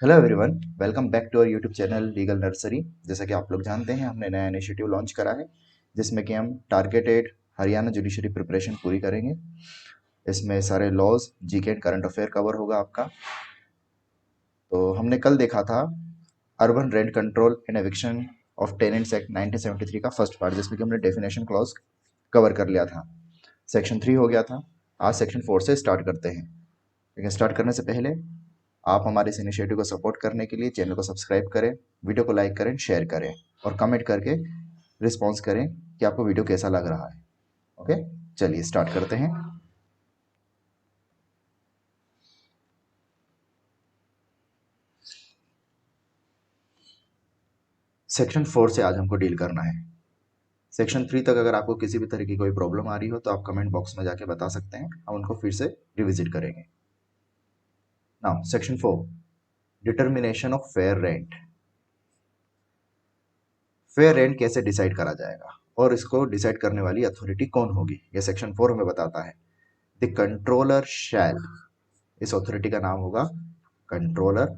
Hello everyone, welcome back to our YouTube channel Legal Nursery. जैसा कि आप लोग जानते हैं, हमने नया इनिशिएटिव लॉन्च करा है जिसमें कि हम टारगेटेड हरियाणा जुडिशरी प्रिपरेशन पूरी करेंगे। इसमें सारे laws, GK and current affair cover होगा आपका। तो हमने कल देखा था urban rent control and eviction of tenants act 1973 का फर्स्ट पार्ट, जिसमें कि हमने डेफिनेशन क्लॉज कवर कर लिया था। सेक्शन 3 हो गया था। आज सेक्शन 4 से स्टार्ट करते हैं, लेकिन स्टार्ट करने से पहले आप हमारे इस इनिशिएटिव को सपोर्ट करने के लिए चैनल को सब्सक्राइब करें, वीडियो को लाइक करें, शेयर करें और कमेंट करके रिस्पॉन्स करें कि आपको वीडियो कैसा लग रहा है। ओके, चलिए स्टार्ट करते हैं। सेक्शन 4 से आज हमको डील करना है। सेक्शन 3 तक अगर आपको किसी भी तरह की कोई प्रॉब्लम आ रही हो तो आप कमेंट बॉक्स में जाके बता सकते हैं, हम उनको फिर से रिविजिट करेंगे। Now section 4, determination of fair rent. Fair rent कैसे डिसाइड करा जाएगा और इसको डिसाइड करने वाली अथॉरिटी कौन होगी, ये सेक्शन 4 हमें बताता है। द कंट्रोलर शैल, इस अथॉरिटी का नाम होगा कंट्रोलर।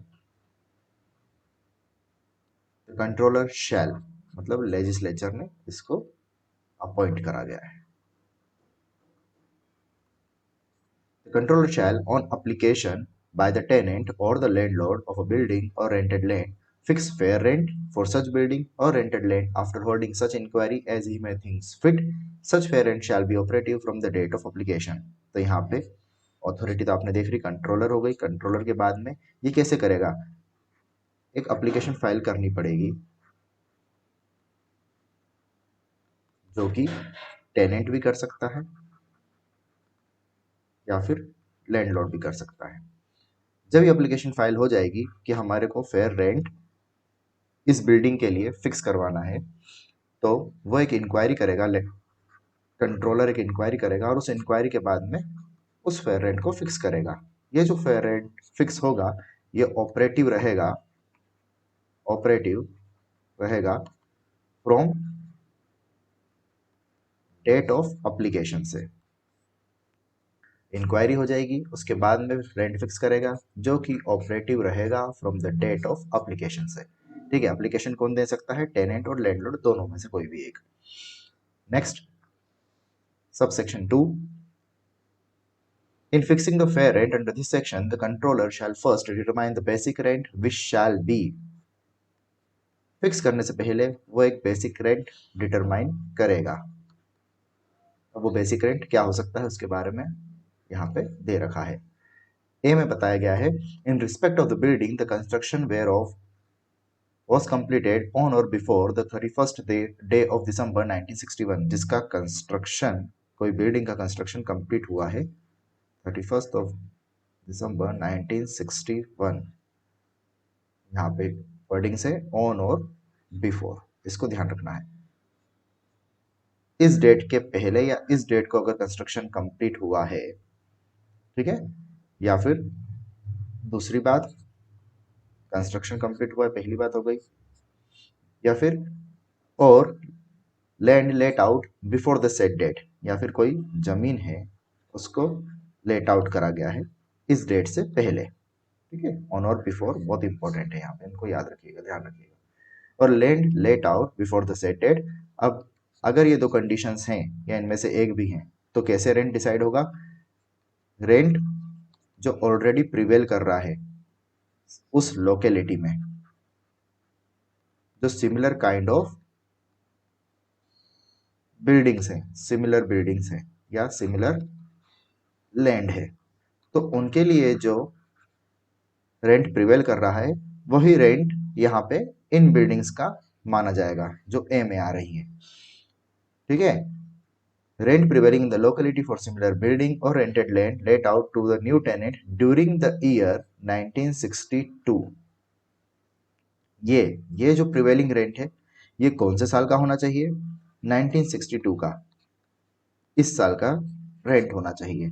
कंट्रोलर शैल मतलब लेजिस्लेचर ने इसको अपॉइंट करा गया है। Controller shell on application by the tenant or the landlord of a building or rented land fix fair rent for such building or rented land after holding such inquiry as he may think fit. Such fair rent shall be operative from the date of application. तो यहाँ पे authority तो आपने देख रही, controller हो गई। Controller के बाद में ये कैसे करेगा, एक एप्लीकेशन फाइल करनी पड़ेगी जो कि टेनेंट भी कर सकता है या फिर लैंडलॉर्ड भी कर सकता है। जब ये एप्लीकेशन फाइल हो जाएगी कि हमारे को फेयर रेंट इस बिल्डिंग के लिए फिक्स करवाना है, तो वो एक इंक्वायरी करेगा, कंट्रोलर एक इंक्वायरी करेगा और उस इंक्वायरी के बाद में उस फेयर रेंट को फिक्स करेगा। ये जो फेयर रेंट फिक्स होगा ये ऑपरेटिव रहेगा फ्रॉम डेट ऑफ एप्लीकेशन से। इंक्वायरी हो जाएगी, उसके बाद में रेंट फिक्स करेगा जो कि ऑपरेटिव रहेगा from the date of application से। ठीक है, एप्लीकेशन कौन दे सकता है, टेनेंट और लैंडलॉर्ड दोनों में से कोई भी एक। Next, subsection 2, in fixing the fair rent under this section the controller shall first determine the basic rent which shall be। Fix करने से पहले वो एक बेसिक रेंट डिटरमाइन करेगा। अब वो बेसिक रेंट क्या हो सकता है उसके बारे में यहाँ पे दे रखा है। ए में बताया गया है, in respect of the building the construction whereof was completed on or before the 31st day of December 1961। जिसका कंस्ट्रक्शन, कोई बिल्डिंग का कंस्ट्रक्शन कंप्लीट हुआ है 31st of December 1961। यहाँ पे वर्डिंग से ऑन और बिफोर, इसको ध्यान रखना है। इस डेट के पहले या इस डेट को अगर कंस्ट्रक्शन कंप्लीट हुआ है, ठीक है, या फिर दूसरी बात कंस्ट्रक्शन कंप्लीट हुआ है, पहली बात हो गई, या फिर और land let out before the set date, या फिर कोई जमीन है उसको लेट आउट करा गया है इस डेट से पहले। ठीक है, ऑन और बिफोर बहुत इंपॉर्टेंट है यहाँ पे, इनको याद रखिएगा, ध्यान रखिएगा। और land let out before the set date. अब अगर ये दो कंडीशंस हैं या इनमें से एक भी हैं तो कैसे रेंट डिसाइड होगा, रेंट जो ऑलरेडी प्रिवेल कर रहा है उस लोकेलिटी में, जो सिमिलर काइंड ऑफ बिल्डिंग्स हैं, सिमिलर बिल्डिंग्स हैं या सिमिलर लैंड है, तो उनके लिए जो रेंट प्रिवेल कर रहा है वही रेंट यहाँ पे इन बिल्डिंग्स का माना जाएगा जो ए में आ रही है। ठीक है, rent prevailing in the locality for similar building or rented land let out to the new tenant during the year 1962। ये जो प्रिवेलिंग रेंट है ये कौन से साल का होना चाहिए, 1962 का, इस साल का रेंट होना चाहिए।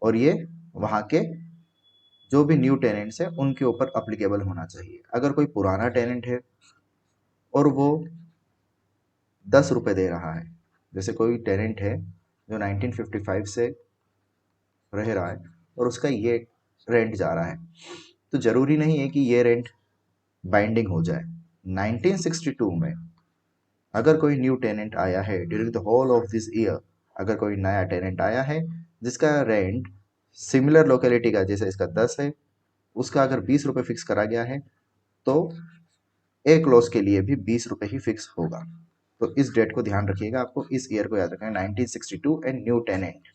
और ये वहां के जो भी न्यू टेनेंट्स है उनके ऊपर अप्लीकेबल होना चाहिए। अगर कोई पुराना टेनेंट है और वो 10 रुपए दे रहा है, जैसे कोई टेनेंट है जो 1955 से रह रहा है और उसका ये रेंट जा रहा है, तो जरूरी नहीं है कि ये रेंट बाइंडिंग हो जाए। 1962 में अगर कोई न्यू टेनेंट आया है during the whole of this year, अगर कोई नया टेनेंट आया है जिसका रेंट सिमिलर लोकेलिटी का, जैसे इसका 10 है, उसका अगर 20 रुपये फिक्स करा गया है तो एक क्लॉज के लिए भी 20 रुपये ही फिक्स होगा। तो इस डेट को ध्यान रखिएगा, आपको इस ईयर को याद रखना है, 1962 एंड न्यू टेनेंट।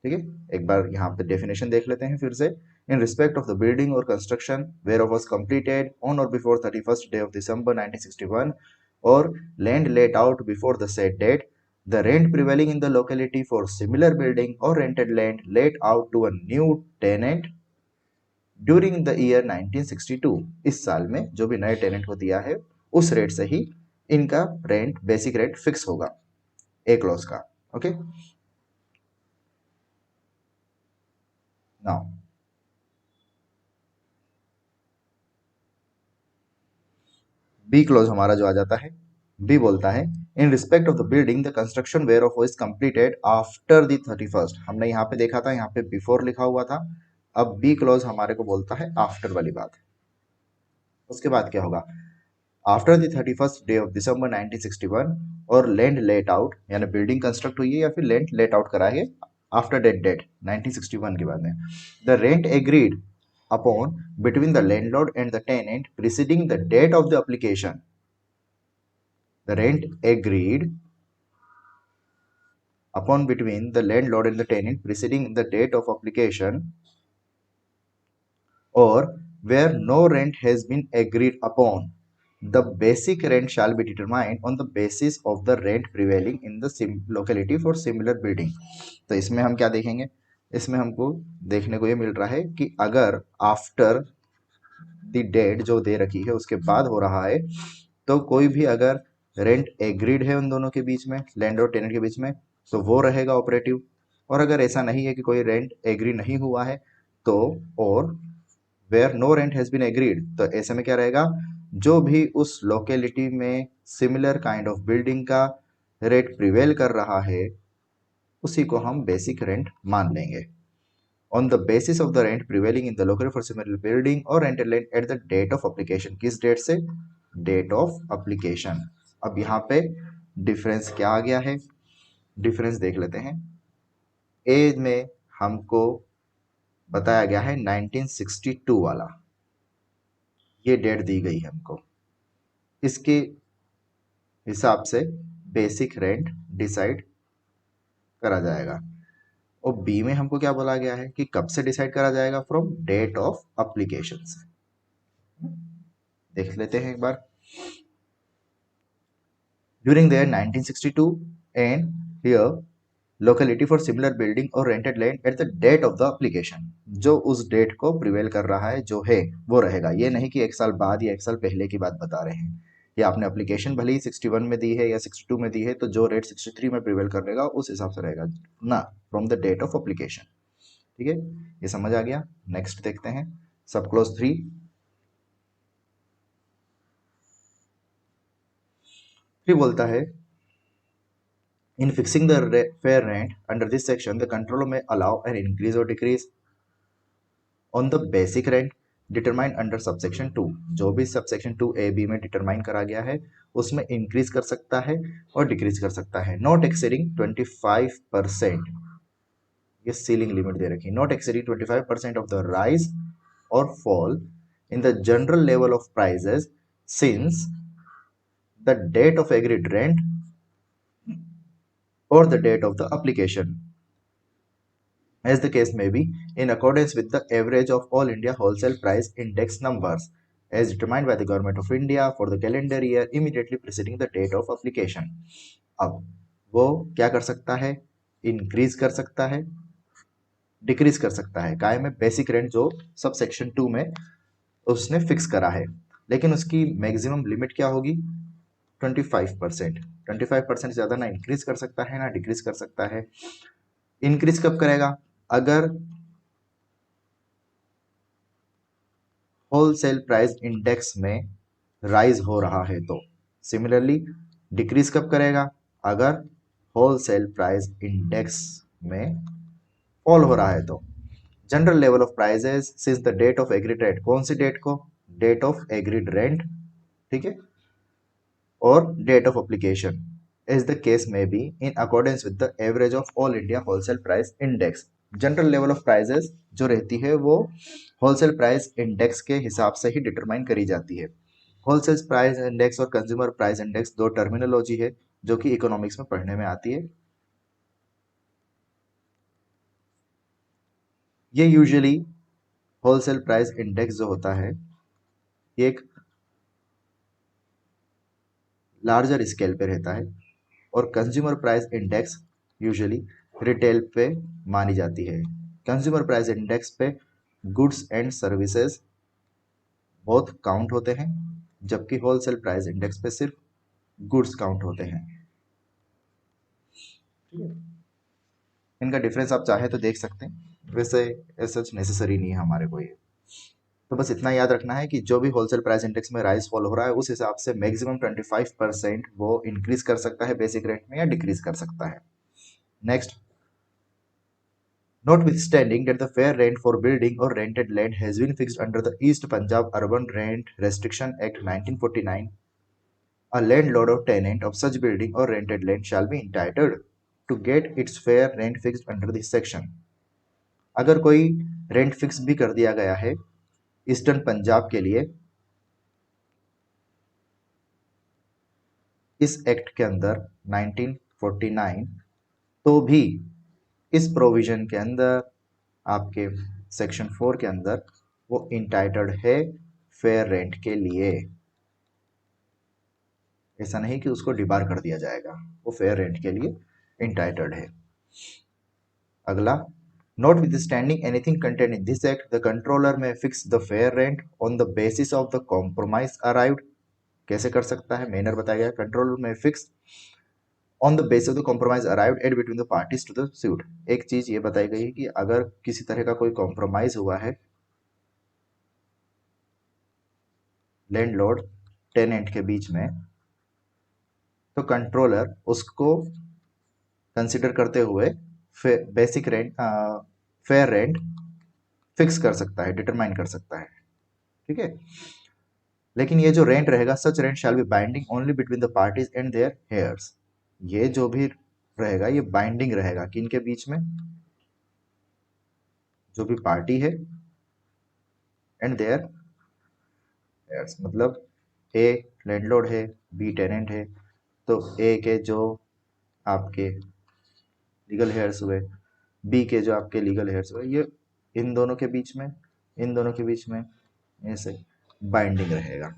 ठीक है, एक बार यहाँ पे डेफिनेशन देख लेते हैं फिर से। In respect of the building और construction where was completed on और before 31st day of December 1961 और land let out before the said date, the rent prevailing in the locality for similar building or rented land let out to a new tenant during the year 1962, इस साल में जो भी नए tenant को दिया है उस रेट से ही इनका रेंट, बेसिक रेंट फिक्स होगा ए क्लॉज का। ओके, नाउ बी क्लॉज हमारा जो आ जाता है, बी बोलता है in respect of the building the construction whereof is completed after the 31st। हमने यहाँ पे देखा था, यहाँ पे बिफोर लिखा हुआ था, अब बी क्लॉज हमारे को बोलता है आफ्टर वाली बात। उसके बाद क्या होगा, after the 31st day of December 1961 और लैंड लेट आउट, यानी बिल्डिंग कंस्ट्रक्ट हुई है या फिर लैंड लेट आउट करा है आफ्टर डेट डेट 1961 के बाद में, the rent agreed upon between the landlord and the tenant preceding the date of the application, the rent agreed upon between the landlord and the tenant preceding the date of application or where no rent has been agreed upon, the basic rent shall be determined on the basis of the rent prevailing in the locality for similar building। तो इसमें हम क्या देखेंगे, इसमें हमको देखने को ये मिल रहा है कि अगर आफ्टर द डेट जो दे रखी है उसके बाद हो रहा है तो कोई भी अगर रेंट एग्रीड है उन दोनों के बीच में, लैंड और टेनेंट के बीच में, तो वो रहेगा ऑपरेटिव। और अगर ऐसा नहीं है कि कोई रेंट एग्री नहीं हुआ है तो, और where no rent has been agreed, तो ऐसे में क्या रहेगा, जो भी उस लोकेलिटी में सिमिलर काइंड ऑफ बिल्डिंग का रेट प्रिवेल कर रहा है उसी को हम बेसिक रेंट मान लेंगे। On the basis of the rent prevailing in the locality for similar building or rented land at the date of application, किस डेट से, डेट ऑफ एप्लीकेशन। अब यहाँ पे डिफरेंस क्या आ गया है, डिफरेंस देख लेते हैं। ए में हमको बताया गया है 1962 वाला, ये डेट दी गई है हमको, इसके हिसाब से बेसिक रेंट डिसाइड करा जाएगा। और बी में हमको क्या बोला गया है कि कब से डिसाइड करा जाएगा, फ्रॉम डेट ऑफ एप्लीकेशन से। देख लेते हैं एक बार। During the 1962 and here locality for similar building और rented land at the date of the application, जो उस डेट को प्रिवेल कर रहा है जो है वो रहेगा। ये नहीं कि एक साल बाद या एक साल पहले की बात बता रहे हैं, या आपने एप्लीकेशन भले ही 61 में दी है या 62 में दी है तो जो रेट 63 में प्रिवेल करेगा उस हिसाब से रहेगा ना, from the date of application. ठीक है, ये समझ आ गया। नेक्स्ट देखते हैं सब क्लॉज 3। 3 बोलता है इन fixing the fair rent under this section the controller में अलाउ एन इंक्रीज और decrease on the basic rent determine under subsection 2। जो भी सबसेक्शन 2 ए बी में डिटरमाइन करा गया है उसमें इंक्रीज कर सकता है और डिक्रीज कर सकता है, नॉट एक्सीडिंग 25%। ये सीलिंग लिमिट दे रखी है, not exceeding 25% of the rise और fall in the general level of prices since the date of agreed rent or the date of the application, as the case may be, in accordance with the average of all India wholesale price index numbers as determined by the government of India for the calendar year immediately preceding the date of application। अब वो क्या कर सकता है, increase कर सकता है, decrease कर सकता है, काय में बेसिक रेंट जो सब सेक्शन 2 में उसने फिक्स करा है, लेकिन उसकी मैक्सिमम लिमिट क्या होगी, 25%। 25% से ज़्यादा ना इंक्रीज कर सकता है ना डिक्रीज कर सकता है। इंक्रीज कब करेगा, अगर होलसेल प्राइस इंडेक्स में राइज हो रहा है तो। सिमिलरली डिक्रीज कब करेगा, अगर होलसेल प्राइस इंडेक्स में फॉल हो रहा है तो। General level of prices since the date of agreed rent, कौन सी डेट को, डेट ऑफ एग्रीड रेंट, ठीक है, और date of application as the case में be in accordance with the average of all India wholesale price index. General level of prices जो रहती है वो होलसेल प्राइस इंडेक्स के हिसाब से ही डिटरमाइन करी जाती है। होलसेल प्राइस इंडेक्स और कंज्यूमर प्राइस इंडेक्स दो टर्मिनोलॉजी है जो कि इकोनॉमिक्स में पढ़ने में आती है। ये यूजुअली होलसेल प्राइस इंडेक्स जो होता है ये एक लार्जर स्केल पे रहता है और consumer price index usually retail पे मानी जाती है। कंज्यूमर प्राइस इंडेक्स पे गुड्स एंड सर्विसेज बहुत काउंट होते हैं, जबकि होलसेल प्राइस इंडेक्स पे सिर्फ गुड्स काउंट होते हैं। ठीक है, इनका डिफरेंस आप चाहे तो देख सकते हैं, वैसे सच नेसेसरी नहीं है हमारे को ये। तो बस इतना याद रखना है कि जो भी होलसेल प्राइस इंडेक्स में राइज फॉल हो रहा है उस हिसाब से मैक्सिमम 25% वो इंक्रीज कर सकता है बेसिक रेट में या डिक्रीज कर सकता है। Next, notwithstanding that the fair rent for building or rented land has been fixed under the East Punjab Urban Rent Restriction Act 1949, a landlord or tenant of such building or rented land shall be entitled to get its fair rent fixed under this section। अगर कोई rent fix भी कर दिया गया है eastern Punjab के लिए इस एक्ट के अंदर 1949, तो भी इस प्रोविजन के अंदर आपके सेक्शन 4 के अंदर वो इंटाइटल्ड है फेयर रेंट के लिए। ऐसा नहीं कि उसको डिबार कर दिया जाएगा, वो फेयर रेंट के लिए इंटाइटल्ड है। अगला, notwithstanding anything contained in this act, the controller may fix the fair rent on the basis of the compromise arrived। कैसे कर सकता है, मैनर बताया गया, कंट्रोलर में fix on the basis of the compromise arrived at between the parties to the suit. एक चीज ये बताई गई है कि अगर किसी तरह का कोई कॉम्प्रोमाइज हुआ है लैंडलॉर्ड टेनेंट के बीच में, तो कंट्रोलर उसको कंसिडर करते हुए basic rent fair rent fix कर सकता है, डिटरमाइन कर सकता है। ठीक है, लेकिन ये जो रेंट रहेगा, such rent shall be binding only between the parties and their heirs. ये जो भी रहेगा ये बाइंडिंग रहेगा किन के बीच में, जो भी पार्टी है एंड देयर हेयर्स। मतलब ए लैंडलॉर्ड है, बी टेनेंट है, तो ए के जो आपके लीगल हेयर्स हुए, बी के जो आपके लीगल हेयर्स हुए, ये इन दोनों के बीच में, इन दोनों के बीच में ऐसे बाइंडिंग रहेगा।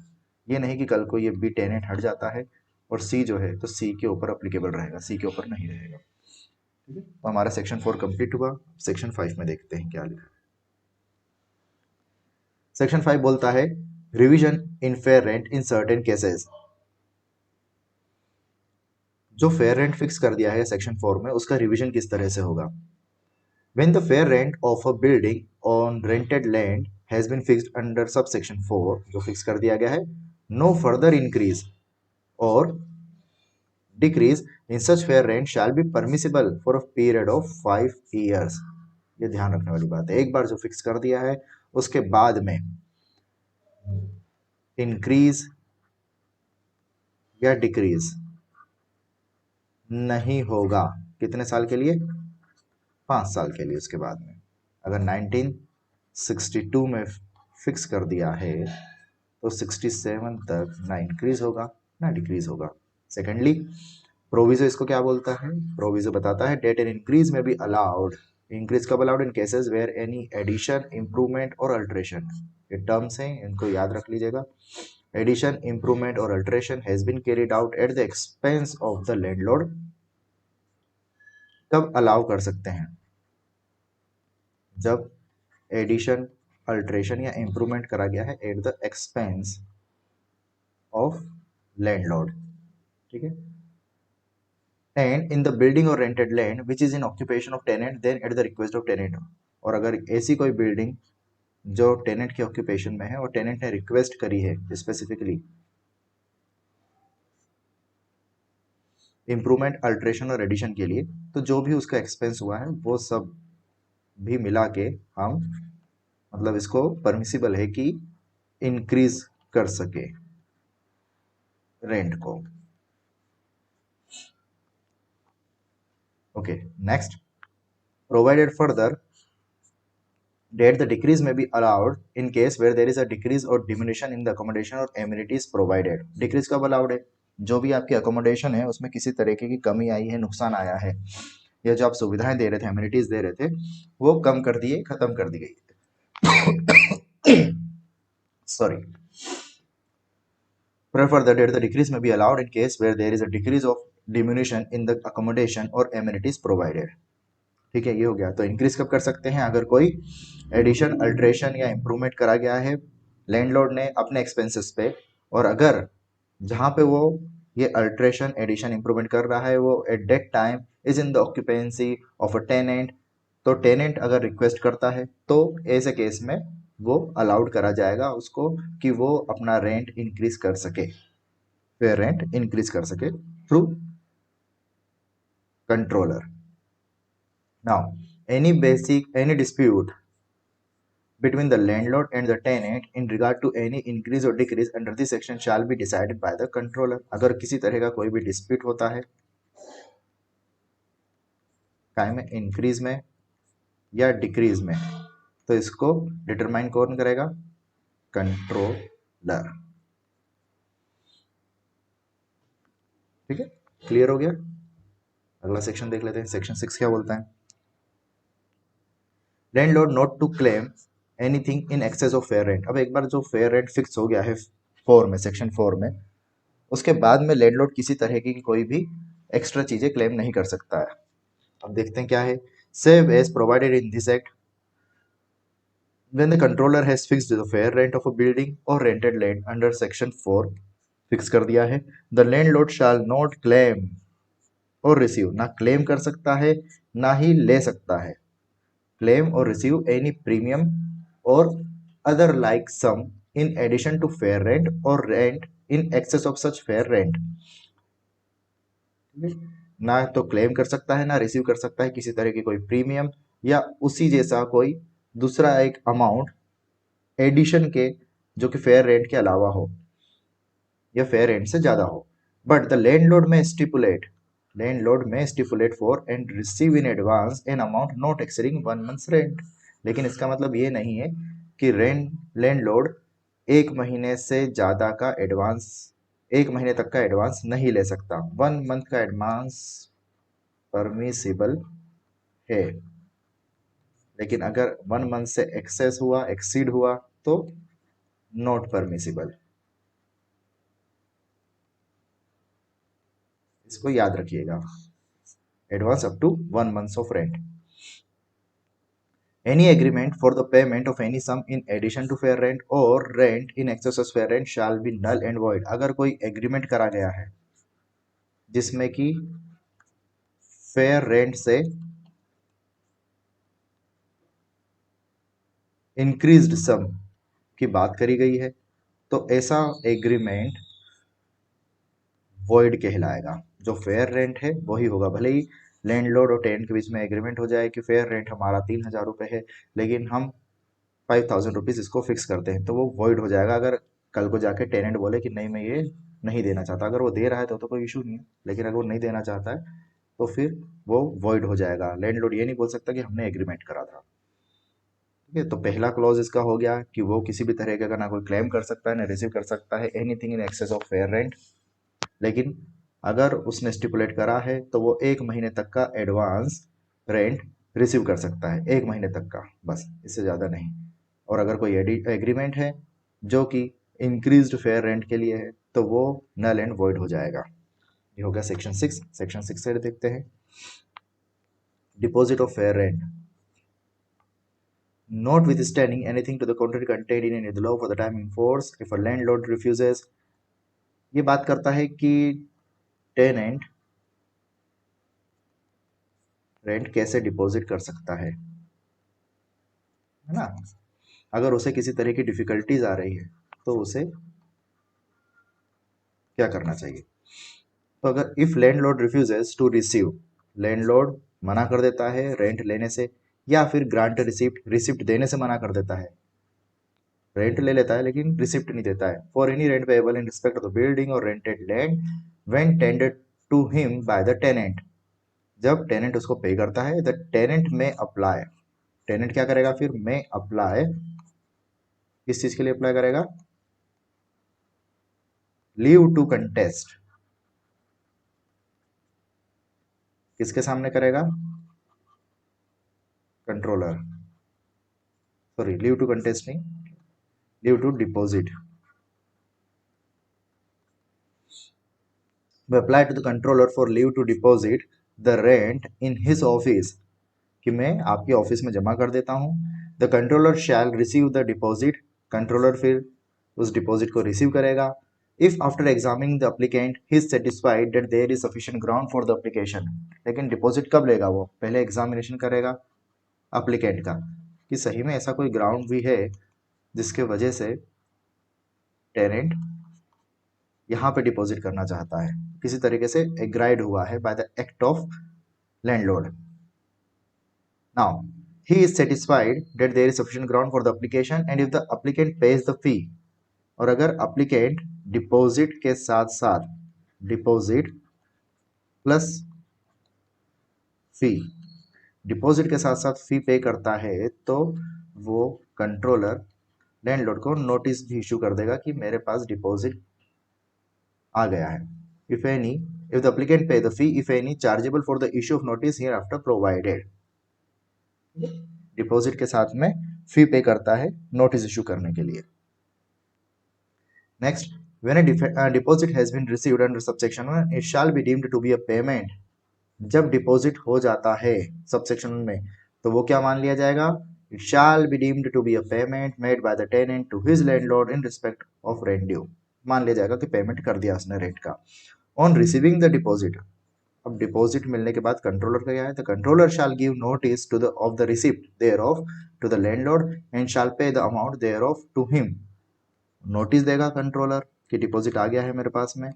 ये नहीं कि कल को ये बी टेनेंट हट जाता है और सी जो है तो सी के ऊपर अप्लीकेबल रहेगा, सी के ऊपर नहीं रहेगा। ठीक है, तो हमारा सेक्शन 4 कंप्लीट हुआ। सेक्शन 5 में देखते हैं क्या लिखा। सेक्शन 5 बोलता है revision in fair rent in certain cases. जो फेयर रेंट फिक्स कर दिया है सेक्शन 4 में, उसका रिवीजन किस तरह से होगा। When the fair rent of a building on rented land has been fixed under subsection 4, जो फिक्स कर दिया गया है, no further increase or decrease in such fair rent shall be permissible for a period of 5 years। ये ध्यान रखने वाली बात है, एक बार जो फिक्स कर दिया है उसके बाद में इंक्रीज या डिक्रीज नहीं होगा। कितने साल के लिए, 5 साल के लिए। उसके बाद में अगर 1962 में फिक्स कर दिया है तो 67 तक ना इंक्रीज होगा ना डिक्रीज होगा। सेकेंडली, प्रोविजो इसको क्या बोलता है, प्रोविजो बताता है that an increase may be allowed. Increase कब allowed, in cases where any addition, improvement और अल्ट्रेशन। ये टर्म्स हैं, इनको याद रख लीजिएगा। एडिशन, इंप्रूवमेंट और alteration has been carried out at the expense of the landlord, तब अलाउ कर सकते हैं जब एडिशन, अल्ट्रेशन या इंप्रूवमेंट करा गया है at the expense of landlord. ठीक है, एंड इन द बिल्डिंग और rented land which is in occupation of tenant then at the request of tenant. और अगर ऐसी कोई बिल्डिंग जो टेनेंट के ऑक्यूपेशन में है और टेनेंट ने रिक्वेस्ट करी है स्पेसिफिकली इंप्रूवमेंट, अल्ट्रेशन और एडिशन के लिए, तो जो भी उसका एक्सपेंस हुआ है वो सब भी मिला के हम मतलब इसको परमिसिबल है कि इंक्रीज कर सके रेंट को। Okay, next, provided further that the decrease may be allowed in case where there is a decrease or diminution in the accommodation or amenities provided। decrease कब allowed है? जो भी आपकी accommodation है उसमें किसी तरीके की कमी आई है, नुकसान आया है, या जो आप सुविधाएं दे रहे थे, amenities दे रहे थे, वो कम कर दिए, खत्म कर दी गई। Sorry. Further that the decrease may be allowed in case where there is a decrease of diminution in the accommodation or amenities provided। ठीक है, ये हो गया। तो इंक्रीज कब कर सकते हैं? अगर कोई एडिशन, अल्ट्रेशन या इंप्रूवमेंट करा गया है लैंडलॉर्ड ने अपने एक्सपेंसेस पे, और अगर जहां पे वो ये अल्ट्रेशन, एडिशन, इंप्रूवमेंट कर रहा है वो at that time is in the occupancy of a tenant, तो टेनेंट अगर रिक्वेस्ट करता है तो ऐसे केस में वो अलाउड करा जाएगा उसको कि वो अपना रेंट इंक्रीज कर सके, फेयर रेंट इंक्रीज कर सके through controller. Now any dispute between the landlord and the tenant in regard to any increase or decrease under this section shall be decided by the controller। अगर किसी तरह का कोई भी डिस्प्यूट होता है काय में, इंक्रीज में या डिक्रीज में, तो इसको डिटरमाइन कौन करेगा? कंट्रोलर। ठीक है, क्लियर हो गया? अगला सेक्शन देख लेते हैं। सेक्शन 6 क्या बोलता है? Landlord not to claim anything in excess of fair rent. अब एक बार जो फेयर रेंट फिक्स हो गया है 4 में, सेक्शन 4 में, उसके बाद में लैंडलॉर्ड किसी तरह की कोई भी एक्स्ट्रा चीजें क्लेम नहीं कर सकता है। अब देखते हैं क्या है। Save as provided in this act when the controller has fixed the fair rent of a building or rented land under section 4, fix कर दिया है, the landlord shall not claim और रिसीव, ना क्लेम कर सकता है ना ही ले सकता है, क्लेम और रिसीव एनी प्रीमियम और other like sum in addition to fair rent और rent in excess of such fair rent. ना तो क्लेम कर सकता है ना रिसीव कर सकता है किसी तरह की कोई प्रीमियम या उसी जैसा कोई दूसरा एक अमाउंट एडिशन के, जो कि फेयर रेंट के अलावा हो या फेयर रेंट से ज्यादा हो। बट द लैंडलॉर्ड में stipulate for and receive in advance an amount not exceeding 1 months rent. लेकिन इसका मतलब ये नहीं है कि लैंडलॉर्ड 1 महीने से ज्यादा का एडवांस, 1 महीने तक का एडवांस नहीं ले सकता। 1 मंथ का एडवांस परमिसिबल है, लेकिन अगर 1 मंथ से एक्सेस हुआ, एक्सीड हुआ, तो नॉट परमिसिबल। इसको याद रखिएगा। Advance up to 1 month of rent. Any agreement for the payment of any sum in addition to fair rent और rent in excess of fair rent shall be null and void. अगर कोई agreement करा गया है जिसमें कि fair rent से increased sum की बात करी गई है, तो ऐसा एग्रीमेंट वॉइड कहलाएगा। जो फेयर रेंट है वही होगा, भले ही लैंडलॉर्ड और टेनेंट के बीच में एग्रीमेंट हो जाए कि फेयर रेंट हमारा 3,000 रुपये है, लेकिन हम 5,000 रुपीज़ इसको फिक्स करते हैं, तो वो वॉइड हो जाएगा। अगर कल को जाके टेनेंट बोले कि नहीं मैं ये नहीं देना चाहता, अगर वो दे रहा है तो कोई इशू नहीं है, लेकिन अगर वो नहीं देना चाहता है तो फिर वो वॉइड हो जाएगा। लैंडलॉर्ड ये नहीं बोल सकता कि हमने एग्रीमेंट करा था। ठीक है, तो पहला क्लॉज इसका हो गया कि वो किसी भी तरह का ना कोई क्लेम कर सकता है ना रिसीव कर सकता है anything in excess of fair rent. लेकिन अगर उसने स्टिपुलेट करा है तो वो 1 महीने तक का एडवांस रेंट रिसीव कर सकता है, 1 महीने तक का, बस, इससे ज़्यादा नहीं। और अगर कोई एग्रीमेंट है जो कि इंक्रीज्ड फेयर रेंट के लिए है तो वो नल एंड वॉइड हो जाएगा। ये हो गया सेक्शन 6। सेक्शन 6 से देखते हैं deposit of fair rent. Notwithstanding anything to the contrary contained in any law for the time in force, if a landlord refuses, ये बात करता है कि टेनेंट रेंट कैसे डिपॉजिट कर सकता है ना। अगर उसे किसी तरह की डिफिकल्टीज आ रही है तो उसे क्या करना चाहिए? तो अगर if landlord refuses to receive, landlord मना कर देता है रेंट लेने से या फिर ग्रांट रिसिप्ट, रिसिप्ट देने से मना कर देता है, रेंट ले लेता है लेकिन रिसिप्ट नहीं देता है। For any rent payable in respect of the building और rented land when tendered to him by the tenant, जब टेनेंट उसको पे करता है, the tenant may apply, tenant क्या करेगा फिर, में अप्लाई, किस चीज के लिए अप्लाई करेगा, लीव टू कंटेस्ट, किसके सामने करेगा, controller, sorry leave to contest नहीं, leave to deposit, we apply to the controller for leave to deposit the rent in his office, कि मैं आपके ऑफिस में जमा कर देता हूँ। The controller shall receive the deposit, controller फिर उस डिपॉजिट को रिसीव करेगा। If after examining the applicant he is satisfied that there is sufficient ground for the application, लेकिन डिपॉजिट कब लेगा, वो पहले एग्जामिनेशन करेगा एप्लीकेंट का कि सही में ऐसा कोई ग्राउंड भी है जिसके वजह से टेनेंट यहाँ पे डिपॉजिट करना चाहता है, किसी तरीके से एग्राइड हुआ है by the act of landlord. Now he is satisfied that there is sufficient ground for the application and if the applicant pays the fee, और अगर applicant डिपॉजिट के साथ साथ, डिपॉजिट प्लस फी, डिपॉजिट के साथ साथ फी पे करता है तो वो कंट्रोलर लैंडलॉर्ड को नोटिस भी इशू कर देगा कि मेरे पास डिपॉजिट आ गया है। If any, if the applicant pay the fee, if any, chargeable for the issue of notice hereafter provided, deposit के साथ में फी पे करता है नोटिस इशू करने के लिए। Next, when a deposit has been received under subsection 1 it shall be deemed to be a payment, जब डिपॉजिट हो जाता है सबसेक्शन में तो वो क्या मान लिया जाएगा, it shall be deemed to be a payment made by the tenant to his landlord in respect of rent due, मान लिया जाएगा कि पेमेंट कर दिया उसने रेंट का। ऑन रिसीविंग द डिपॉजिट, अब डिपॉजिट मिलने के बाद कंट्रोलर का क्या है, the controller shall give notice to the of the receipt thereof to the landlord and shall pay the amount thereof to him, notice देगा controller कि deposit आ गया है मेरे पास में,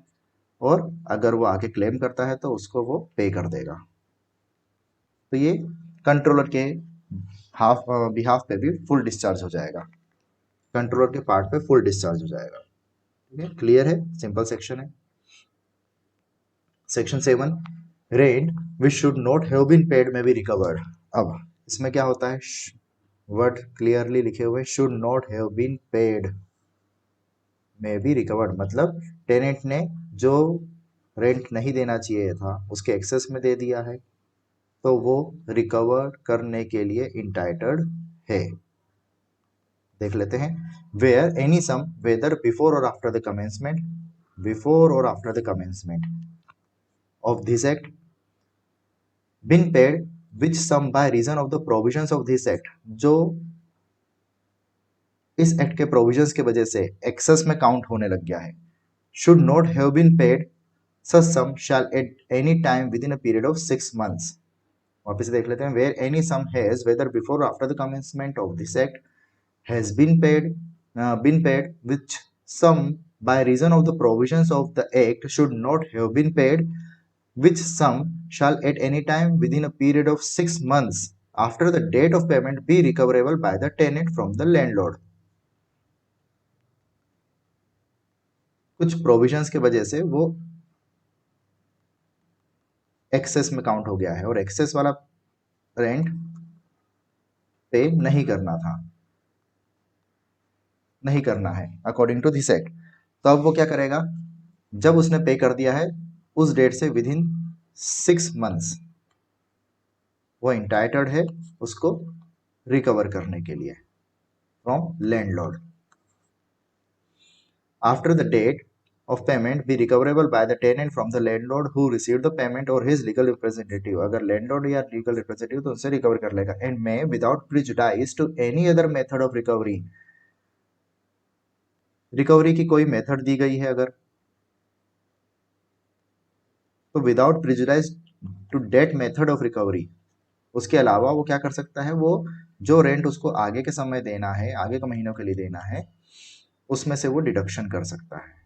और अगर वो आगे क्लेम करता है तो उसको वो पे कर देगा। तो ये कंट्रोलर के हाफ बिहाफ पे भी फुल डिस्चार्ज हो जाएगा, कंट्रोलर के पार्ट पे फुल डिस्चार्ज हो जाएगा। ठीक है, क्लियर है, सिंपल सेक्शन है। Section 7, rent which should not have been paid may be recovered. अब इसमें क्या होता है, वर्ड क्लियरली लिखे हुए, should not have been paid may be recovered, मतलब टेनेंट ने जो रेंट नहीं देना चाहिए था उसके एक्सेस में दे दिया है तो वो रिकवर करने के लिए इंटाइटल्ड है। देख लेते हैं, where any sum whether before और आफ्टर द कमेंसमेंट, बिफोर और after the commencement of this act been paid which sum by reason of the provisions of this act, जो इस एक्ट के प्रोविजंस के वजह से एक्सेस में काउंट होने लग गया है, should not have been paid such sum shall at any time within a period of 6 months, वापस देख लेते हैं, where any sum has whether before or after the commencement of this act has been paid which sum by reason of the provisions of the act should not have been paid which sum shall at any time within a period of 6 months after the date of payment be recoverable by the tenant from the landlord। कुछ provisions के वजह से वो access में count हो गया है और एक्सेस वाला रेंट पे नहीं करना है अकॉर्डिंग टू दिस एक्ट। तो अब वो क्या करेगा, जब उसने पे कर दिया है उस डेट से विद इन 6 मंथ्स वो इंटाइटल्ड है उसको रिकवर करने के लिए from landlord. After the date of payment be recoverable by the tenant from the landlord who received the payment or his legal representative, अगर landlord या legal representative तो उनसे रिकवर कर लेगा, and may without prejudice to any other method of recovery, recovery की कोई method दी गई है अगर तो without prejudice to that method of recovery, उसके अलावा वो क्या कर सकता है, वो जो रेंट उसको आगे के समय देना है, आगे के महीनों के लिए देना है, उसमें से वो डिडक्शन कर सकता है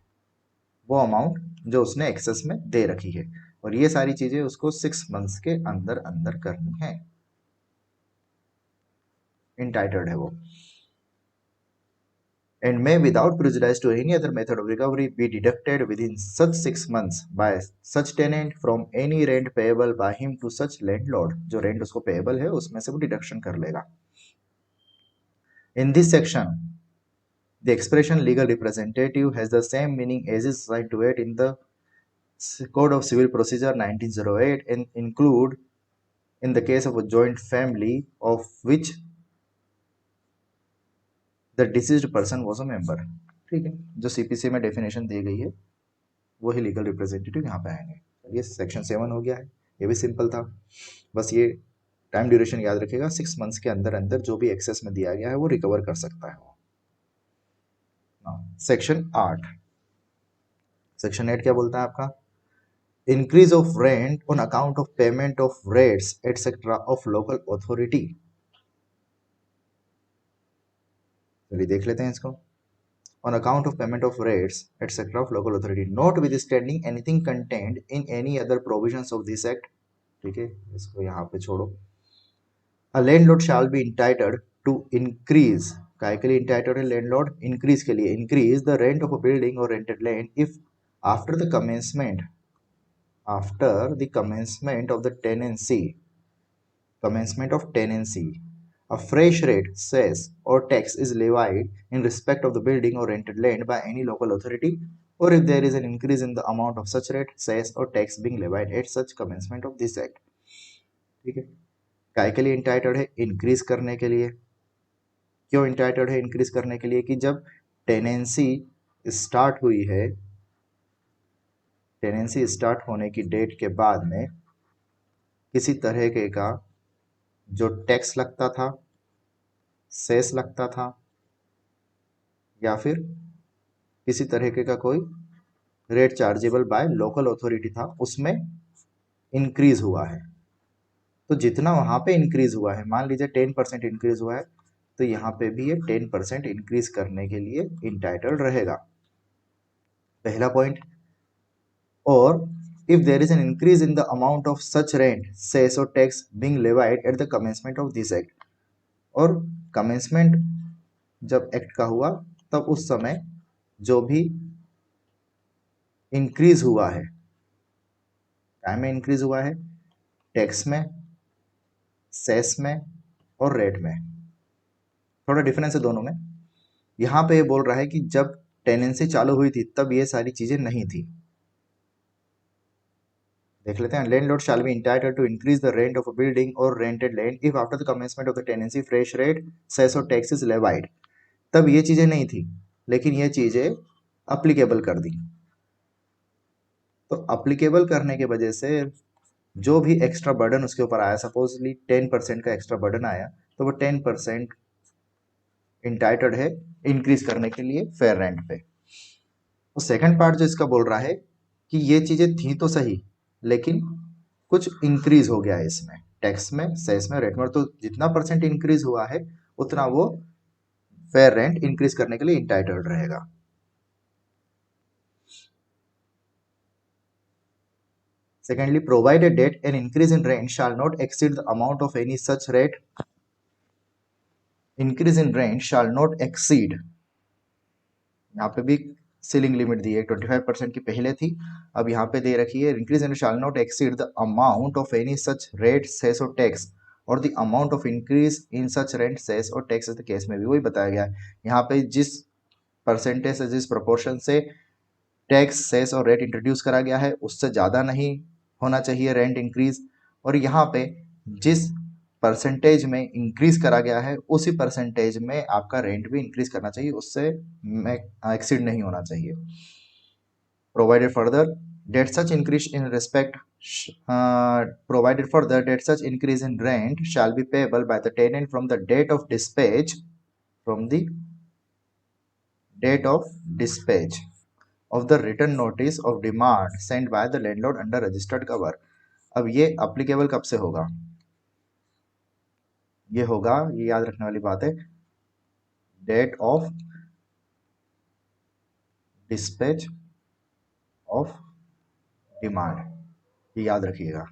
वो अमाउंट जो उसने एक्सेस में दे रखी है, और ये सारी चीजें उसको 6 मंथ्स के अंदर अंदर करनी है। इंटाइटल्ड है वो। And may without prejudice to any other method of recovery be deducted within such 6 months by such tenant from any rent payable by him to such landlord। जो rent उसको payable है उसमें से वो deduction कर लेगा। In this section the expression legal representative has the same meaning as is assigned to it in the Code of Civil Procedure 1908 and include in the case of a joint family of which the deceased person was a member. ठीक है, जो CPC में definition दी गई है वही legal representative यहाँ पे आएंगे। ये सेक्शन 7 हो गया है, ये भी सिंपल था। बस ये टाइम ड्यूरेशन याद रखिएगा, 6 मंथ्स के अंदर अंदर जो भी एक्सेस में दिया गया है वो रिकवर कर सकता है वो। सेक्शन 8, सेक्शन 8 क्या बोलता है आपका? Increase of rent on account of payment of rates etcetera of local authority. चलिए देख लेते हैं इसको। On account of payment of rates, etc. of local authority, notwithstanding anything contained in any other provisions of this act। ठीक है, इसको यहाँ पे छोड़ो। A landlord shall be entitled to increase, काय के लिए entitled है landlord? Increase के लिए, increase the rent of a building or rented land if after the commencement of the commencement of tenancy, a fresh rate, cess, or tax is levied in respect of the building or rented land by any local authority, or if there is an increase in the amount of such rate, cess, or tax being levied at such commencement of this act। ठीक है, काय के लिए entitled है? Increase करने के लिए। क्यों इंटाइटल्ड है? इंक्रीज करने के लिए कि जब टेनेंसी स्टार्ट हुई है, टेनेंसी स्टार्ट होने की डेट के बाद में किसी तरह के का जो टैक्स लगता था, सेस लगता था, या फिर किसी तरीके का कोई rate chargeable by local authority था, उसमें इंक्रीज हुआ है। तो जितना वहां पे इंक्रीज हुआ है, मान लीजिए 10% इंक्रीज हुआ है, तो यहाँ पे भी ये 10% इंक्रीज करने के लिए इंटाइटल्ड रहेगा, पहला पॉइंट। और if there is an increase in the amount of such rent, cess और tax being levied at the commencement of this act, और कमेंसमेंट जब एक्ट का हुआ तब उस समय जो भी इंक्रीज हुआ है, टाइम में इंक्रीज हुआ है, टैक्स में, सेस में और रेट में, थोड़ा डिफरेंस है दोनों में। यहाँ पे ये बोल रहा है कि जब टेनेंसी चालू हुई थी तब ये सारी चीजें नहीं थी। देख लेते हैं। Landlord shall be entitled to increase the rent of a building और rented land if after the commencement of the tenancy fresh rate, cess और टैक्स इज लेवाइड। तब ये चीजें नहीं थी, लेकिन ये चीजें अप्लीकेबल कर दी। तो अप्लीकेबल करने की वजह से जो भी एक्स्ट्रा बर्डन उसके ऊपर आया, सपोजली 10% का एक्स्ट्रा बर्डन आया, तो वो 10% इंटाइटल्ड है इंक्रीज करने के लिए फेयर रेंट पे। तो सेकंड पार्ट जो इसका बोल रहा है कि ये चीजें थी तो सही, लेकिन कुछ इंक्रीज हो गया है इसमें, टैक्स में, सेस में, रेट में, तो जितना परसेंट इंक्रीज हुआ है उतना वो फेयर रेंट इंक्रीज करने के लिए इंटाइटल्ड रहेगा। Secondly, provided that an increase in rent shall not exceed the amount of any such rate, increase in rent shall not exceed, यहाँ पे भी सीलिंग लिमिट दी है, 25% की पहले थी, अब यहाँ पे दे रखी है increase in shall not exceed the amount of any such rate, cess or tax, और the amount of increase in such rent, cess और tax के केस में भी वही बताया गया है। यहाँ पे जिस परसेंटेज से, जिस प्रोपोर्शन से टैक्स, सेस और रेट इंट्रोड्यूस करा गया है उससे ज़्यादा नहीं होना चाहिए रेंट इंक्रीज, और यहाँ पे जिस परसेंटेज में इंक्रीज करा गया है उसी परसेंटेज में आपका रेंट भी इंक्रीज करना चाहिए, उससे एक्सीड नहीं होना चाहिए। Provided further that such increase in respect provided further that such increase in rent shall be payable by the tenant from the date of dispatch of the written notice of demand sent by the landlord under registered cover। अब ये applicable कब से होगा? ये होगा, ये याद रखने वाली बात है, date of dispatch of demand, ये याद रखिएगा,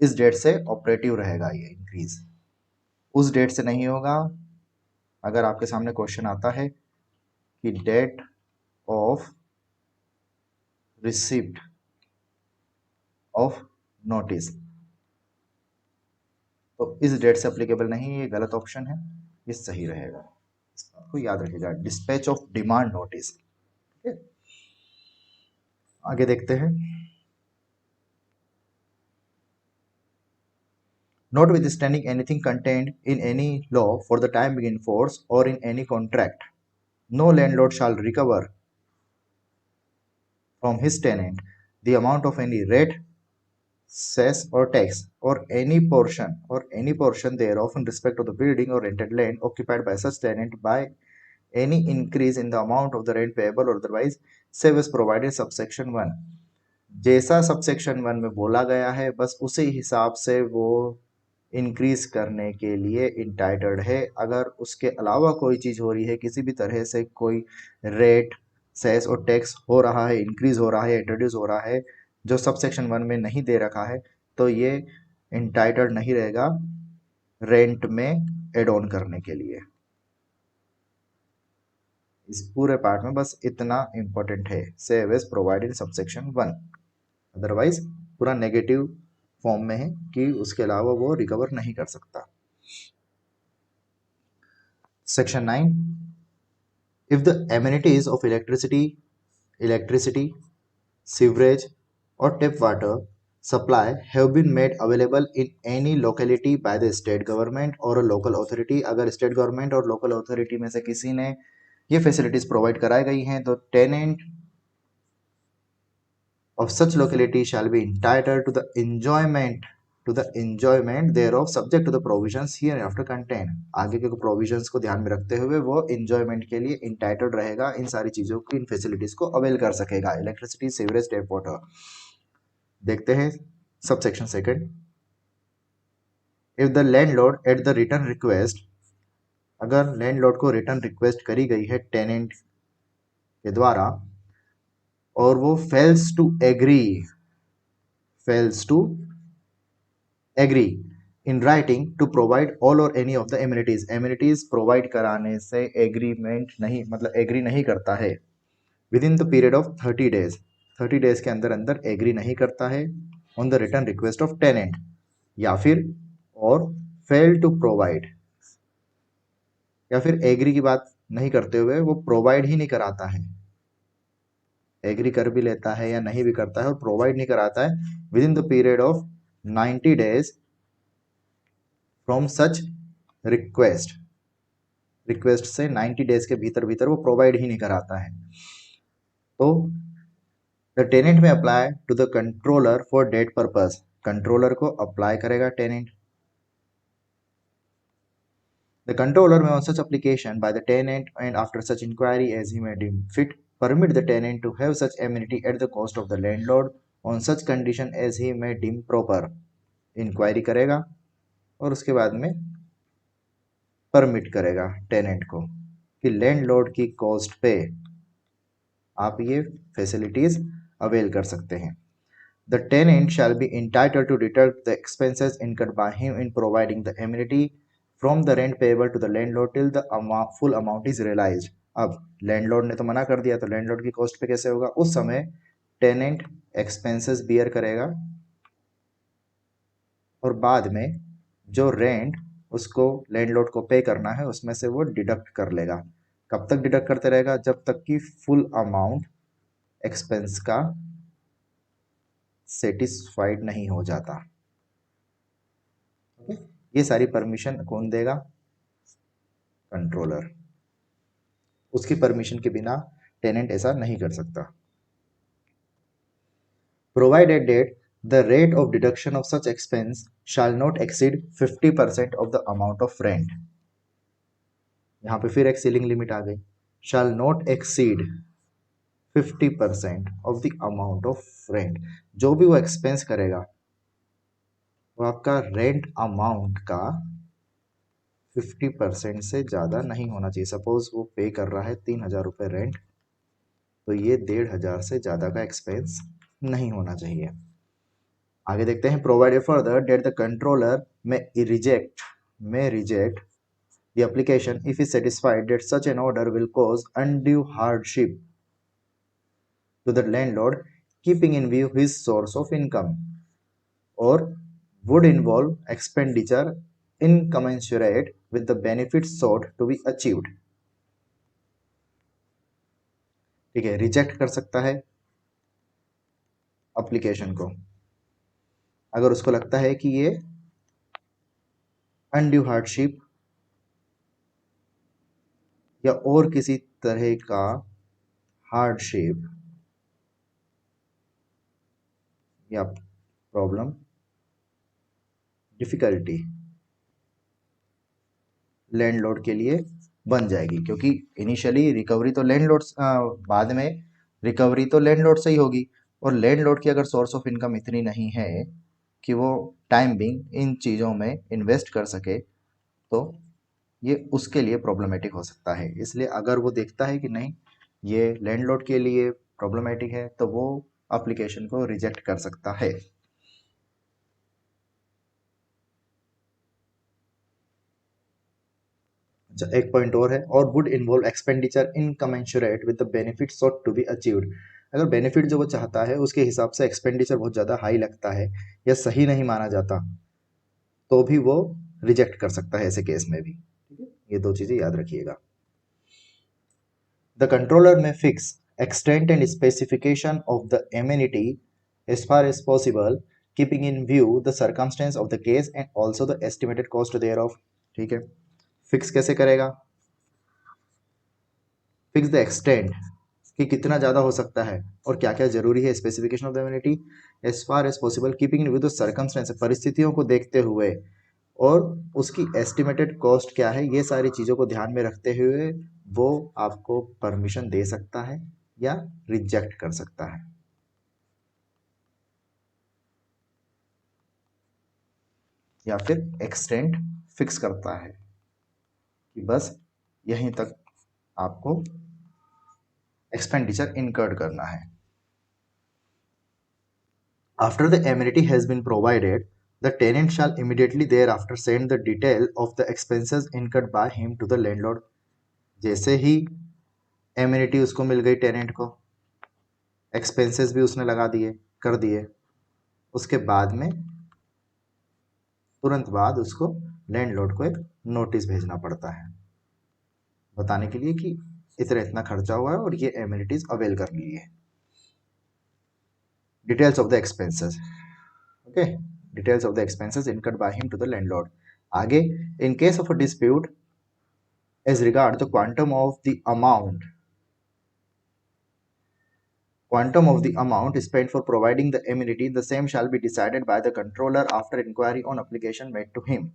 इस डेट से ऑपरेटिव रहेगा ये इंक्रीज। उस डेट से नहीं होगा। अगर आपके सामने क्वेश्चन आता है कि date of receipt of notice, तो इस डेट से अप्लीकेबल नहीं, ये गलत ऑप्शन है, ये सही रहेगा। इस बात को याद रखिएगा, डिस्पैच ऑफ डिमांड नोटिस। ठीक है, आगे देखते हैं। Notwithstanding anything contained in any law for the time being in force or in any contract, no landlord shall recover from his tenant the amount of any rent, cess or tax or any portion thereof in respect of the building or rented land occupied by such tenant by any increase in the amount of the rent payable or otherwise, save as provided subsection 1। जैसा subsection 1 में बोला गया है बस उसी हिसाब से वो इंक्रीज करने के लिए इंटाइटल्ड है। अगर उसके अलावा कोई चीज़ हो रही है, किसी भी तरह से कोई रेट, सेस और टैक्स हो रहा है, इंक्रीज हो रहा है, इंट्रोड्यूस हो रहा है, जो सबसेक्शन 1 में नहीं दे रखा है, तो ये इंटाइटल्ड नहीं रहेगा रेंट में एड ऑन करने के लिए। इस पूरे पार्ट में बस इतना इंपॉर्टेंट है, save as provided subsection 1। Otherwise पूरा नेगेटिव फॉर्म में है कि उसके अलावा वो रिकवर नहीं कर सकता। Section 9, if the amenities of electricity, sewerage और tap water supply have been made available in any locality by the state government और लोकल अथॉरिटी, अगर स्टेट गवर्नमेंट और लोकल अथॉरिटी में से किसी ने ये फैसिलिटीज प्रोवाइड कराई गई हैं, तो tenant of such locality shall be entitled to the enjoyment thereof subject to the provisions hereafter contained। आगे के प्रोविजंस को ध्यान में रखते हुए वो enjoyment के लिए entitled रहेगा, इन सारी चीजों की, इन फैसिलिटीज को अवेल कर सकेगा। Electricity, sewerage, tap water. देखते हैं subsection 2। If the landlord at the return request, अगर लैंडलॉर्ड को रिटर्न रिक्वेस्ट करी गई है टेनेंट के द्वारा और वो fails to agree in writing to provide all और any of the amenities provide कराने से एग्रीमेंट नहीं, मतलब एग्री नहीं करता है within the period of 30 days, 30 days के अंदर अंदर एग्री नहीं करता है on the return request of tenant, या फिर और फेल टू प्रोवाइड, या फिर एग्री की बात नहीं करते हुए वो प्रोवाइड ही नहीं कराता है, एग्री कर भी लेता है या नहीं भी करता है और प्रोवाइड नहीं कराता है within the period of 90 days from such request से 90 डेज के भीतर भीतर वो प्रोवाइड ही नहीं कराता है, तो the tenant may apply to the controller for that purpose, controller को अप्लाई करेगा tenant. The controller may on such application by the tenant and after such inquiry as he may deem fit permit the tenant to have such amenity at the cost of the landlord on such condition as he may deem proper। Inquiry करेगा और उसके बाद में permit करेगा tenant को कि landlord की cost पे आप ये फैसिलिटीज अवेल कर सकते हैं। The tenant shall be entitled to deduct the expenses incurred by him in providing the amenity from the rent payable to the landlord till the full amount is realised. अब landlord ने तो मना कर दिया, तो लैंडलॉर्ड की cost पे कैसे होगा? उस समय टेनेंट एक्सपेंसेस बियर करेगा और बाद में जो रेंट उसको लैंडलॉर्ड को पे करना है उसमें से वो डिडक्ट कर लेगा। कब तक डिडक्ट करते रहेगा? जब तक कि फुल अमाउंट एक्सपेंस का सेटिस्फाइड नहीं हो जाता। ये सारी परमिशन कौन देगा? कंट्रोलर। उसकी परमिशन के बिना टेनेंट ऐसा नहीं कर सकता। Provided that the rate of deduction of such expense shall not exceed 50% of the amount of rent. यहां पे फिर एक सीलिंग लिमिट आ गई, shall not exceed 50% of the amount of rent. जो भी वो एक्सपेंस करेगा वो आपका रेंट अमाउंट का 50% से ज़्यादा नहीं होना चाहिए। सपोज वो पे कर रहा है 3000 रुपये रेंट, तो ये 1500 से ज़्यादा का एक्सपेंस नहीं होना चाहिए। आगे देखते हैं, provided further that the controller may reject may reject the application if is satisfied that such an order will cause undue hardship to the landlord, keeping in view his source of income, or would involve expenditure incommensurate with the benefits sought to be achieved. ठीक है, reject कर सकता है application को अगर उसको लगता है कि ये अनड्यू हार्डशिप या और किसी तरह का हार्डशिप या प्रॉब्लम, डिफिकल्टी लैंडलॉर्ड के लिए बन जाएगी, क्योंकि इनिशियली रिकवरी तो लैंडलॉर्ड, बाद में रिकवरी तो लैंडलॉर्ड से ही होगी, और लैंडलॉर्ड की अगर सोर्स ऑफ इनकम इतनी नहीं है कि वो टाइम बिंग इन चीज़ों में इन्वेस्ट कर सके, तो ये उसके लिए प्रॉब्लमेटिक हो सकता है। इसलिए अगर वो देखता है कि नहीं ये लैंडलॉर्ड के लिए प्रॉब्लमेटिक है, तो वो एप्लीकेशन को रिजेक्ट कर सकता है। एक पॉइंट और है, और would involve expenditure incommensurate with the benefit sought to be achieved. अगर बेनिफिट जो वो चाहता है उसके हिसाब से एक्सपेंडिचर बहुत ज़्यादा हाई लगता है या सही नहीं माना जाता, तो भी वो रिजेक्ट कर सकता है ऐसे केस में भी। ठीक है, ये दो चीज़ें याद रखिएगा। द कंट्रोलर में fix extent and specification of the amenity as far as possible, keeping in view the circumstance of the case and also the estimated cost thereof। ठीक है, फिक्स कैसे करेगा? फिक्स द एक्सटेंट कि कितना ज़्यादा हो सकता है और क्या क्या जरूरी है, specification of the amenity as far as possible, keeping in view the circumstance, परिस्थितियों को देखते हुए, और उसकी एस्टिमेटेड कॉस्ट क्या है, ये सारी चीज़ों को ध्यान में रखते हुए वो आपको परमिशन दे सकता है या रिजेक्ट कर सकता है। या फिर एक्सटेंट फिक्स करता है कि बस यहीं तक आपको एक्सपेंडिचर इनकर्ड करना है। After the amenity has been provided, the tenant shall immediately thereafter send the detail of the expenses incurred by him to the landlord। जैसे ही एमिनिटी उसको मिल गई टेनेंट को, एक्सपेंसेस भी उसने लगा दिए कर दिए, उसके बाद में तुरंत बाद उसको लैंडलॉर्ड को एक नोटिस भेजना पड़ता है बताने के लिए कि इतना इतना खर्चा हुआ है और ये एमिनिटीज अवेल कर ली है। Details of the expenses, okay, details of the expenses incurred by him to the landlord. आगे, in case of a dispute as regard the quantum of the amount spent for providing the amenity, the same shall be decided by the controller after inquiry on application made to him।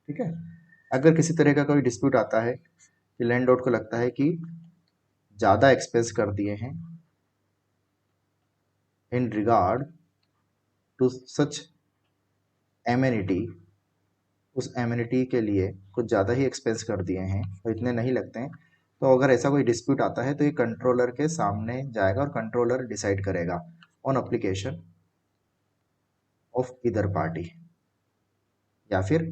ठीक है, अगर किसी तरह का कोई dispute आता है कि लैंडलॉर्ड को लगता है कि ज़्यादा एक्सपेंस कर दिए हैं in regard to such amenity, उस एमिनिटी के लिए कुछ ज़्यादा ही एक्सपेंस कर दिए हैं और इतने नहीं लगते हैं, तो अगर ऐसा कोई डिस्प्यूट आता है तो ये कंट्रोलर के सामने जाएगा और कंट्रोलर डिसाइड करेगा ऑन अप्लीकेशन ऑफ इधर पार्टी। या फिर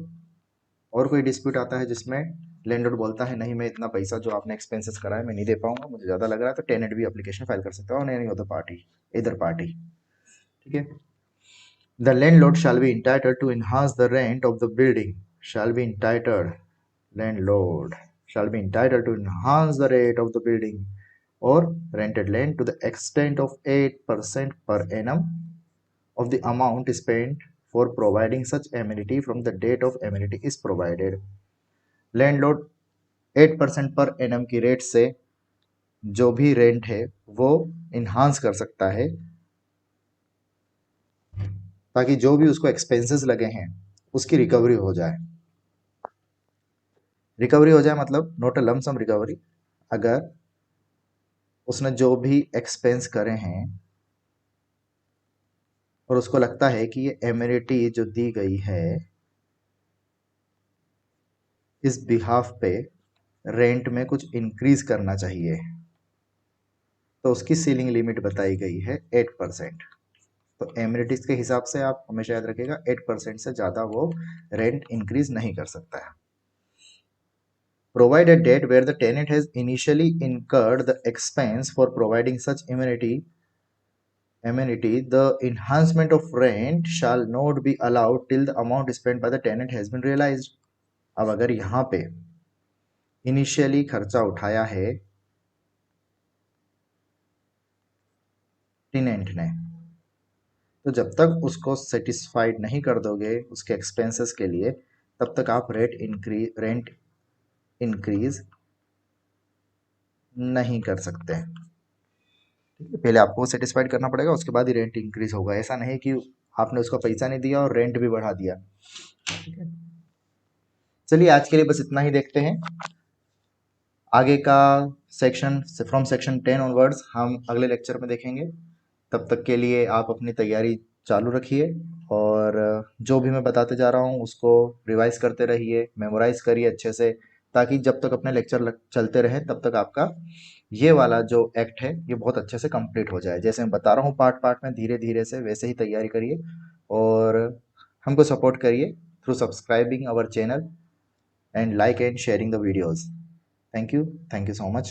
और कोई डिस्प्यूट आता है जिसमें लैंडलॉर्ड बोलता है नहीं मैं इतना पैसा जो आपने एक्सपेंसेस करा है मैं नहीं दे पाऊंगा, मुझे ज़्यादा लग रहा है, तो टेनेंट भी एप्लीकेशन फाइल कर सकता है ऑन एनी अदर पार्टी, इधर पार्टी। ठीक है, the landlord shall be entitled to enhance the rent of the building, shall be entitled, landlord shall be entitled to enhance the rate of the building or rented land to the extent of 8% per annum of the amount spent for providing such amenity from the date of amenity is provided। Landlord 8% per annum की rate से जो भी rent है वो enhance कर सकता है ताकि जो भी उसको एक्सपेंसेस लगे हैं उसकी रिकवरी हो जाए। रिकवरी हो जाए मतलब नॉट अ लमसम रिकवरी, अगर उसने जो भी एक्सपेंस करे हैं और उसको लगता है कि ये एमिनिटी जो दी गई है इस बिहाफ पे रेंट में कुछ इंक्रीज करना चाहिए, तो उसकी सीलिंग लिमिट बताई गई है 8%। तो एमिनिटीज के हिसाब से आप हमेशा याद रखिएगा 8% से ज़्यादा वो रेंट इंक्रीज नहीं कर सकता है। Provide a date where the tenant has initially incurred the expense for providing such amenity, the enhancement of rent shall not be allowed till the amount spent by the tenant has been realized। अब अगर यहाँ पे initially खर्चा उठाया है tenant ने, तो जब तक उसको सेटिस्फाइड नहीं कर दोगे उसके एक्सपेंसेस के लिए, तब तक आप रेंट इंक्रीज नहीं कर सकते। ठीक है, पहले आपको सेटिस्फाइड करना पड़ेगा, उसके बाद ही रेंट इंक्रीज होगा। ऐसा नहीं कि आपने उसको पैसा नहीं दिया और रेंट भी बढ़ा दिया। ठीक है, चलिए आज के लिए बस इतना ही देखते हैं। आगे का सेक्शन फ्रॉम सेक्शन 10 ऑनवर्ड्स हम अगले लेक्चर में देखेंगे। तब तक के लिए आप अपनी तैयारी चालू रखिए और जो भी मैं बताते जा रहा हूँ उसको रिवाइज करते रहिए, मेमोराइज करिए अच्छे से, ताकि जब तक अपने लेक्चर चलते रहे तब तक आपका ये वाला जो एक्ट है ये बहुत अच्छे से कंप्लीट हो जाए। जैसे मैं बता रहा हूँ पार्ट पार्ट में धीरे धीरे से, वैसे ही तैयारी करिए और हमको सपोर्ट करिए through subscribing our channel and like and sharing the videos. Thank you so much.